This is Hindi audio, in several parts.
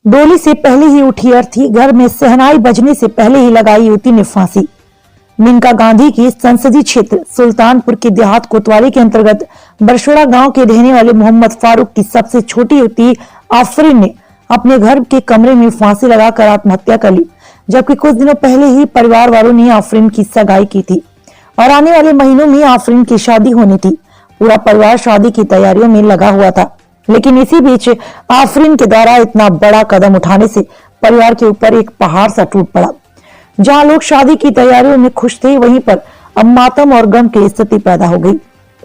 डोली से पहले ही उठी अर्थी, घर में शहनाई बजने से पहले ही लगाई युवती ने फांसी। मेनका गांधी के संसदीय क्षेत्र सुल्तानपुर के देहात कोतवाली के अंतर्गत बरसोड़ा गांव के रहने वाले मोहम्मद फारूक की सबसे छोटी युवती आफरीन ने अपने घर के कमरे में फांसी लगाकर आत्महत्या कर ली, जबकि कुछ दिनों पहले ही परिवार वालों ने आफरीन की सगाई की थी और आने वाले महीनों में आफरीन की शादी होनी थी। पूरा परिवार शादी की तैयारियों में लगा हुआ था, लेकिन इसी बीच आफरीन के द्वारा इतना बड़ा कदम उठाने से परिवार के ऊपर एक पहाड़ सा टूट पड़ा। जहां लोग शादी की तैयारियों में खुश थे, वहीं पर अब मातम और गम की स्थिति पैदा हो गई।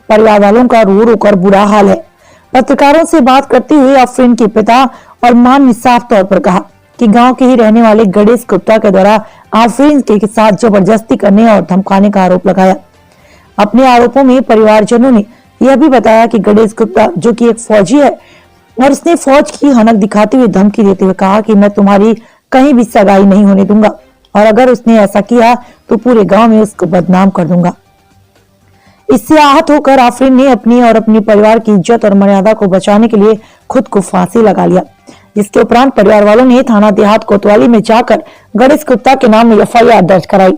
परिवार वालों का रो रो कर बुरा हाल है। पत्रकारों से बात करते हुए आफरीन के पिता और मां ने साफ तौर पर कहा कि गांव के ही रहने वाले गणेश गुप्ता के द्वारा आफरीन के साथ जबरदस्ती करने और धमकाने का आरोप लगाया। अपने आरोपों में परिवारजनों ने यह भी बताया कि गणेश गुप्ता, जो कि एक फौजी है, और उसने फौज की हनक दिखाते हुए धमकी देते हुए कहा कि मैं तुम्हारी कहीं भी सगाई नहीं होने दूंगा और अगर उसने ऐसा किया तो पूरे गांव में उसको बदनाम कर दूंगा। इससे आहत होकर आफरीन ने अपनी और अपने परिवार की इज्जत और मर्यादा को बचाने के लिए खुद को फांसी लगा लिया, जिसके उपरांत परिवार वालों ने थाना देहात कोतवाली में जाकर गणेश गुप्ता के नाम में एफआईआर दर्ज कराई,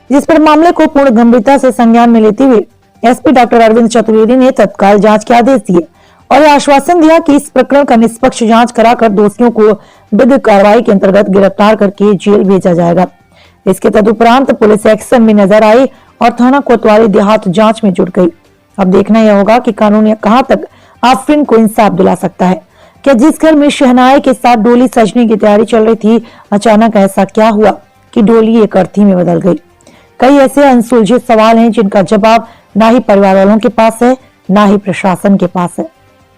जिस पर मामले को पूर्ण गंभीरता से संज्ञान में लेते हुए एसपी डॉक्टर अरविंद चतुर्वेदी ने तत्काल जांच के आदेश दिए और आश्वासन दिया कि इस प्रकरण का निष्पक्ष जांच कराकर दोषियों को विधिक कार्रवाई के अंतर्गत गिरफ्तार करके जेल भेजा जाएगा। इसके तदुपरांत पुलिस एक्शन में नजर आई और थाना कोतवाली देहात जांच में जुट गई। अब देखना यह होगा कि कानून कहां तक आफरीन को इंसाफ दिला सकता है। क्या जिस घर में शहनाई के साथ डोली सजने की तैयारी चल रही थी, अचानक ऐसा क्या हुआ कि डोली एक अर्थी में बदल गई? कई ऐसे अनसुलझे सवाल हैं जिनका जवाब ना ही परिवार वालों के पास है, ना ही प्रशासन के पास है।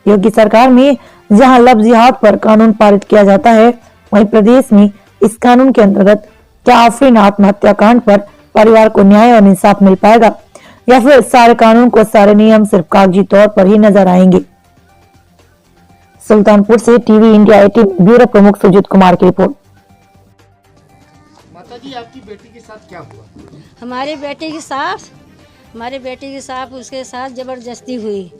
योगी सरकार में जहां लफ्ज जिहाद पर कानून पारित किया जाता है, वहीं प्रदेश में इस कानून के अंतर्गत क्या आफरीन आत्महत्या कांड पर परिवार को न्याय और इंसाफ मिल पाएगा या फिर सारे कानून को सारे नियम सिर्फ कागजी तौर पर ही नजर आएंगे? सुल्तानपुर से टीवी इंडिया 18 ब्यूरो प्रमुख सुजीत कुमार की रिपोर्ट। माता जी, आपकी बेटी के साथ क्या हुआ? हमारे बेटे के साथ उसके साथ ज़बरदस्ती हुई।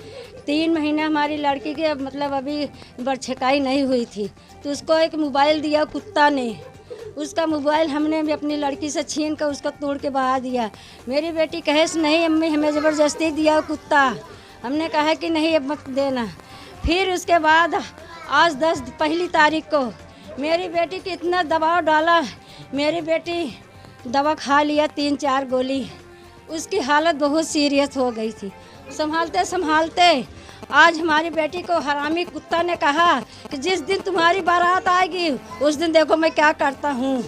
3 महीने हमारी लड़की के मतलब अभी बरछकाई नहीं हुई थी, तो उसको एक मोबाइल दिया कुत्ता ने। उसका मोबाइल हमने भी अपनी लड़की से छीन कर उसको तोड़ के बहा दिया। मेरी बेटी कहे नहीं अम्मी, हमें ज़बरदस्ती दिया कुत्ता। हमने कहा कि नहीं अब मत देना। फिर उसके बाद आज 10 पहली तारीख को मेरी बेटी की इतना दबाव डाला, मेरी बेटी दवा खा लिया 3-4 गोली। उसकी हालत बहुत सीरियस हो गई थी। संभालते संभालते आज हमारी बेटी को हरामी कुत्ता ने कहा कि जिस दिन तुम्हारी बारात आएगी उस दिन देखो मैं क्या करता हूँ।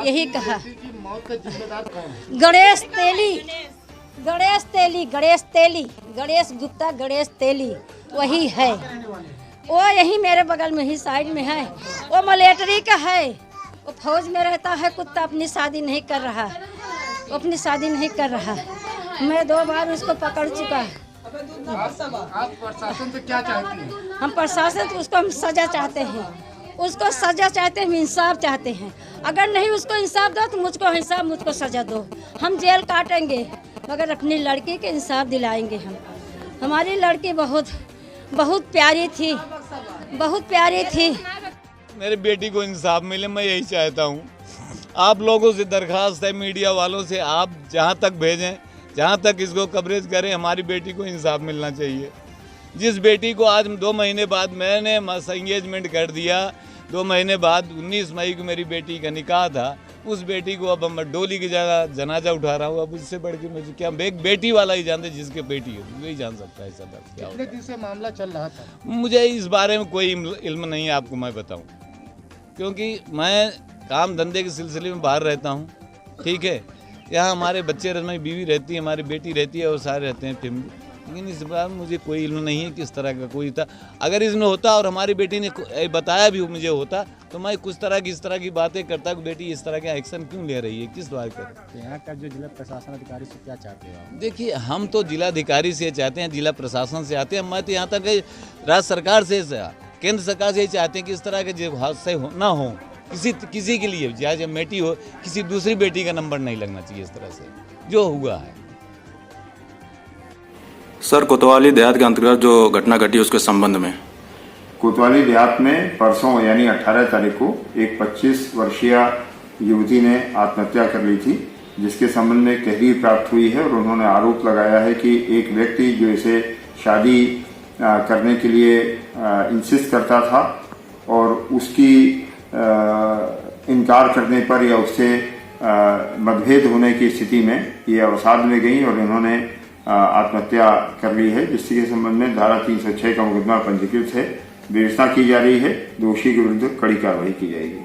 यही कहा। मौत का जिम्मेदार कौन है? गणेश गुप्ता, गणेश तेली वही है। वो यही मेरे बगल में ही साइड में है। वो मिलिट्री का है, वो फौज में रहता है। कुत्ता अपनी शादी नहीं कर रहा, मैं 2 बार उसको पकड़ चुका। आप प्रशासन से क्या चाहती हैं? हम प्रशासन से उसको हम सजा चाहते हैं, हम इंसाफ चाहते हैं। अगर नहीं उसको इंसाफ दो तो मुझको सजा दो। हम जेल काटेंगे मगर अपनी लड़की के इंसाफ दिलाएंगे हम। हमारी लड़की बहुत प्यारी थी। मेरी बेटी को इंसाफ मिले, मैं यही चाहता हूँ। आप लोगों से दरख्वास्त है, मीडिया वालों से, आप जहाँ तक भेजें, जहाँ तक इसको कवरेज करें, हमारी बेटी को इंसाफ मिलना चाहिए। जिस बेटी को आज 2 महीने बाद मैंने एंगेजमेंट कर दिया, 2 महीने बाद 19 मई को मेरी बेटी का निकाह था, उस बेटी को अब हम डोली की जगह जनाजा उठा रहा हूँ। अब इससे बढ़ के मुझे क्या, एक बेटी वाला ही जानते, जिसके बेटी है वही जान सकता है। सब क्या कितने दिन से मामला चल रहा था? मुझे इस बारे में कोई इल्म नहीं है, आपको मैं बताऊँ, क्योंकि मैं काम धंधे के सिलसिले में बाहर रहता हूँ। ठीक है, यहाँ हमारे बच्चे हमारी बीवी रहती है, हमारी बेटी रहती है और सारे रहते हैं फैमिली। लेकिन इस बार मुझे कोई इल्म नहीं है किस तरह का कोई था। अगर इसमें होता और हमारी बेटी ने बताया भी मुझे होता तो मैं कुछ तरह की इस तरह की बातें करता कि बेटी इस तरह के एक्शन क्यों ले रही है, किस बात का। यहाँ का जो जिला प्रशासन अधिकारी से क्या चाहते हो आप? देखिए, हम तो जिलाधिकारी से चाहते हैं, जिला प्रशासन से आते हैं। मैं तो यहाँ तक राज्य सरकार से, केंद्र सरकार से चाहते हैं कि इस तरह के जो हादसे ना हो किसी के लिए, चाहे बेटी हो, किसी दूसरी बेटी का नंबर नहीं लगना चाहिए इस तरह से जो हुआ है। सर, कोतवाली देहात के अंतर्गत जो घटना घटी उसके संबंध में कोतवाली देहात में परसों यानी 18 तारीख को एक 25 वर्षीय युवती ने आत्महत्या कर ली थी, जिसके संबंध में एक तहरीर प्राप्त हुई है और उन्होंने आरोप लगाया है कि एक व्यक्ति जो इसे शादी करने के लिए इंसिस्ट करता था और उसकी इनकार करने पर या उससे मतभेद होने की स्थिति में ये अवसाद में गई और इन्होंने आत्महत्या कर ली है, जिसके संबंध में धारा 306 का मुकदमा पंजीकृत है। विवेचना की जा रही है, दोषी के विरुद्ध कड़ी कार्रवाई की जाएगी।